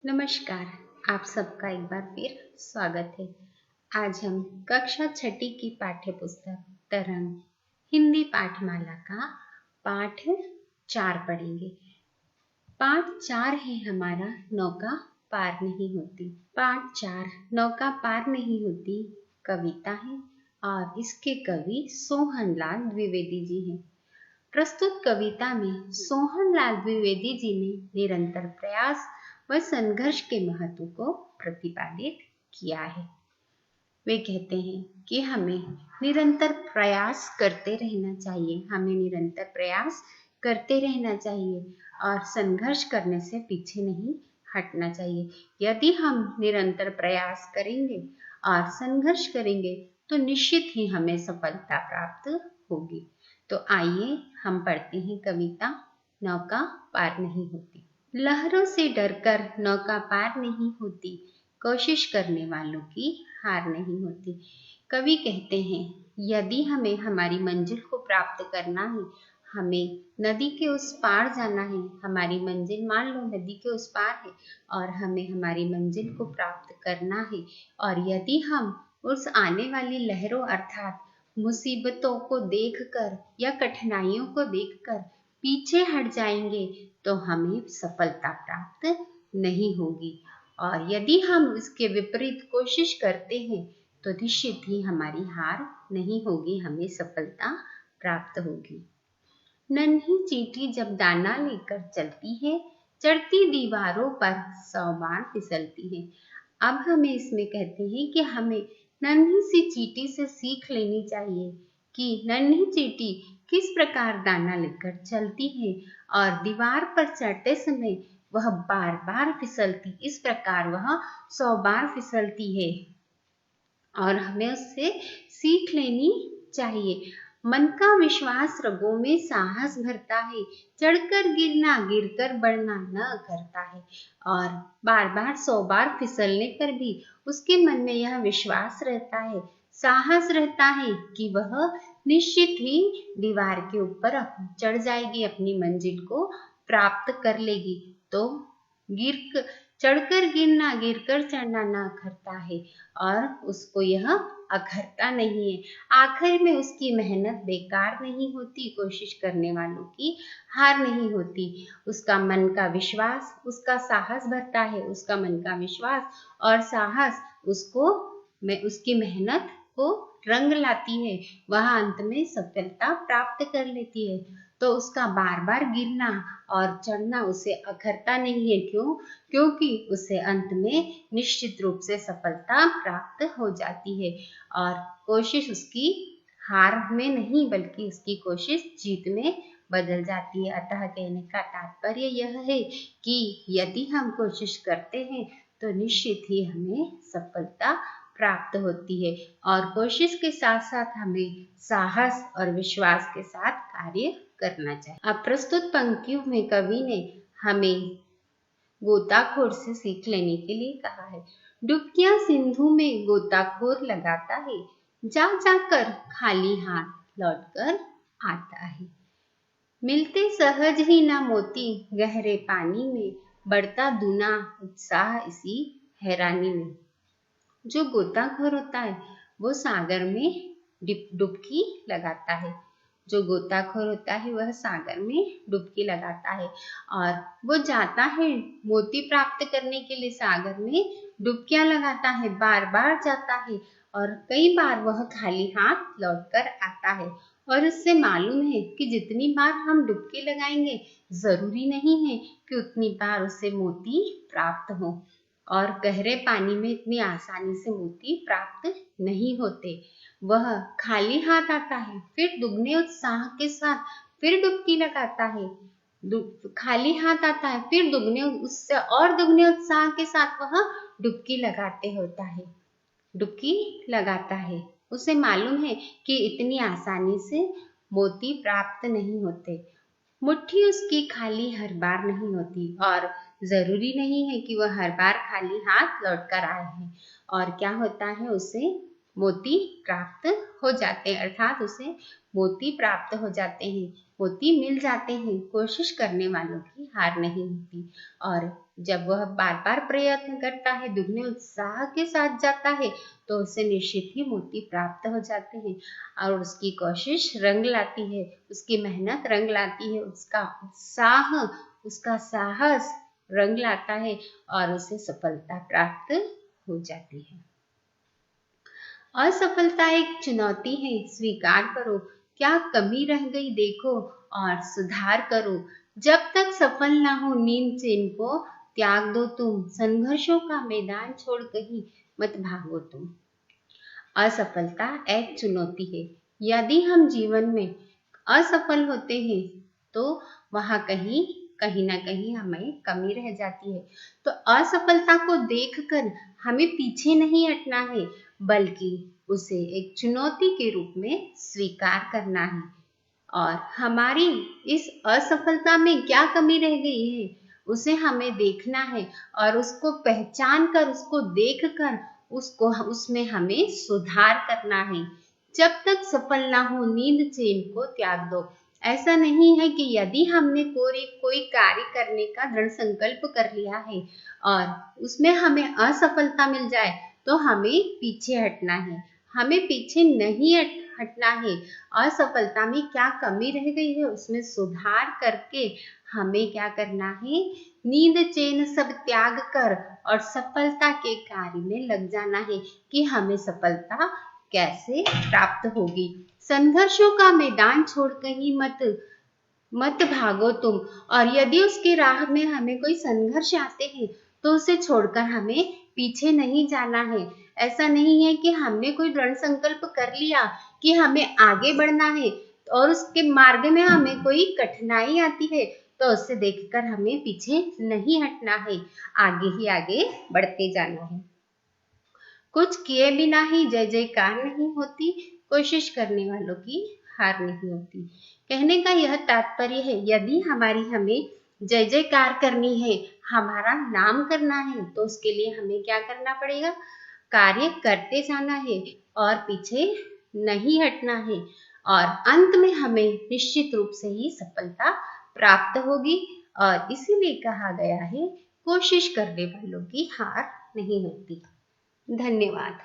नमस्कार। आप सबका एक बार फिर स्वागत है। आज हम कक्षा छठी की पाठ्य पुस्तक तरंग हिंदी पाठमाला का पाठ 4 पढ़ेंगे। पाठ 4 है हमारा नौका पार नहीं होती। पाठ 4 नौका पार नहीं होती कविता है और इसके कवि सोहनलाल द्विवेदी जी हैं। प्रस्तुत कविता में सोहनलाल द्विवेदी जी ने निरंतर प्रयास व संघर्ष के महत्व को प्रतिपादित किया है। वे कहते हैं कि हमें निरंतर प्रयास करते रहना चाहिए, हमें निरंतर प्रयास करते रहना चाहिए और संघर्ष करने से पीछे नहीं हटना चाहिए। यदि हम निरंतर प्रयास करेंगे और संघर्ष करेंगे तो निश्चित ही हमें सफलता प्राप्त होगी। तो आइए हम पढ़ते हैं कविता नौका पार नहीं होती। लहरों से डरकर नौका पार नहीं होती, कोशिश करने वालों की हार नहीं होती। कवि कहते हैं यदि हमें हमारी मंजिल को प्राप्त करना है, हमें नदी के उस पार जाना है, हमारी मंजिल मान लो नदी के उस पार है और हमें हमारी मंजिल को प्राप्त करना है और यदि हम उस आने वाली लहरों अर्थात मुसीबतों को देखकर या कठिनाइयों को देखकर पीछे हट जाएंगे तो हमें सफलता प्राप्त नहीं होगी और यदि हम इसके विपरीत कोशिश करते हैं तो निश्चित ही हमारी हार नहीं होगी, हमें सफलता प्राप्त होगी। नन्ही चींटी जब दाना लेकर चलती है, चढ़ती दीवारों पर 100 बार फिसलती है। अब हमें इसमें कहते हैं कि हमें नन्ही सी चींटी से सीख लेनी चाहिए कि नन्ही चींटी किस प्रकार दाना लेकर चलती है और दीवार पर चढ़ते समय वह बार बार फिसलती, इस प्रकार वह 100 बार फिसलती है और हमें उससे सीख लेनी चाहिए। मन का विश्वास रगों में साहस भरता है, चढ़कर गिरना गिरकर बढ़ना न करता है और बार बार 100 बार फिसलने पर भी उसके मन में यह विश्वास रहता है, साहस रहता है कि वह निश्चित ही दीवार के ऊपर चढ़ जाएगी, अपनी मंजिल को प्राप्त कर लेगी। तो चढ़कर गिरना गिरकर चढ़ना न करता है और उसको यह अखरता नहीं है। आखिर में उसकी मेहनत बेकार नहीं होती, कोशिश करने वालों की हार नहीं होती। उसका मन का विश्वास उसका साहस भरता है, उसका मन का विश्वास और साहस उसकी मेहनत को रंग लाती है, वह अंत में सफलता प्राप्त कर लेती है। तो उसका बार बार गिरना और चढ़ना उसे अखरता नहीं है। क्योंकि उसे अंत में निश्चित रूप से सफलता प्राप्त हो जाती है और कोशिश उसकी हार में नहीं बल्कि उसकी कोशिश जीत में बदल जाती है। अतः कहने का तात्पर्य यह है कि यदि हम कोशिश करते हैं तो निश्चित ही हमें सफलता प्राप्त होती है और कोशिश के साथ साथ हमें साहस और विश्वास के साथ कार्य करना चाहिए। अब प्रस्तुत पंक्तियों में कवि ने हमें गोताखोर से सीख लेने के लिए कहा है। डुबकियां सिंधु में गोताखोर लगाता है, जा जाकर खाली हाथ लौटकर आता है। मिलते सहज ही ना मोती गहरे पानी में, बढ़ता दूना उत्साह इसी हैरानी में। जो गोताखोर होता है वो सागर में डुबकी लगाता है। जो गोताखोर होता है वह सागर में डुबकी लगाता है और वो जाता है मोती प्राप्त करने के लिए, सागर में डुबकियां लगाता है, बार बार जाता है और कई बार वह खाली हाथ लौटकर आता है और उससे मालूम है कि जितनी बार हम डुबकी लगाएंगे जरूरी नहीं है कि उतनी बार उसे मोती प्राप्त हो और गहरे पानी में इतनी आसानी से मोती प्राप्त नहीं होते। वह खाली हाथ आता है, फिर दुगने उत्साह के साथ फिर डुबकी लगाता है। खाली हाथ आता है, फिर उससे और दुगने उत्साह के साथ वह डुबकी लगाता है। उसे मालूम है कि इतनी आसानी से मोती प्राप्त नहीं होते। मुट्ठी उसकी खाली हर बार नहीं होती और जरूरी नहीं है कि वह हर बार खाली हाथ लौटकर आए हैं और क्या होता है उसे मोती प्राप्त हो जाते हैं, अर्थात उसे मोती प्राप्त हो जाते हैं, मोती मिल जाते हैं। कोशिश करने वालों की हार नहीं होती। और जब वह बार बार प्रयत्न करता है, दुगने उत्साह के साथ जाता है, तो उसे निश्चित ही मोती प्राप्त हो जाते हैं। और उसकी कोशिश रंग लाती है, उसकी मेहनत रंग लाती है, उसका उत्साह, उसका साहस रंग लाता है और उसे सफलता प्राप्त हो जाती है। असफलता एक चुनौती है, स्वीकार करो। क्या कमी रह गई देखो और सुधार करो। जब तक सफल ना हो नींद चैन को त्याग दो तुम। संघर्षों का मैदान छोड़ कहीं मत भागो तुम। असफलता एक चुनौती है। यदि हम जीवन में असफल होते हैं तो वहां कहीं कहीं ना कहीं हमें कमी रह जाती है। तो असफलता को देखकर हमें पीछे नहीं हटना है, बल्कि उसे एक चुनौती के रूप में स्वीकार करना है। और हमारी इस असफलता में क्या कमी रह गई है उसे हमें देखना है और उसको पहचान कर, उसको देख कर उसको उसमें हमें सुधार करना है। जब तक सफल ना हो नींद चैन को त्याग दो। ऐसा नहीं है कि यदि हमने कोई कार्य करने का दृढ़ संकल्प कर लिया है और उसमें हमें असफलता मिल जाए तो हमें पीछे हटना है। हमें पीछे नहीं हटना है। असफलता में क्या कमी रह गई है उसमें सुधार करके हमें क्या करना है, नींद चैन सब त्याग कर और सफलता के कार्य में लग जाना है कि हमें सफलता कैसे प्राप्त होगी। संघर्षों का मैदान छोड़ कहीं मत भागो तुम। और यदि उसकी राह में हमें कोई संघर्ष आते हैं तो उसे छोड़कर हमें पीछे नहीं जाना है। ऐसा नहीं है कि हमने कोई दृढ़ संकल्प कर लिया कि हमें आगे बढ़ना है और उसके मार्ग में हमें कोई कठिनाई आती है तो उससे देखकर हमें पीछे नहीं हटना है, आगे ही आगे बढ़ते जाना है। कुछ किए बिना ही जय जयकार नहीं होती, कोशिश करने वालों की हार नहीं होती। कहने का यह तात्पर्य है, यदि हमें जय जयकार करनी है, हमारा नाम करना है, तो उसके लिए हमें क्या करना पड़ेगा, कार्य करते जाना है और पीछे नहीं हटना है। और अंत में हमें निश्चित रूप से ही सफलता प्राप्त होगी। और इसीलिए कहा गया है, कोशिश करने वालों की हार नहीं होती। धन्यवाद।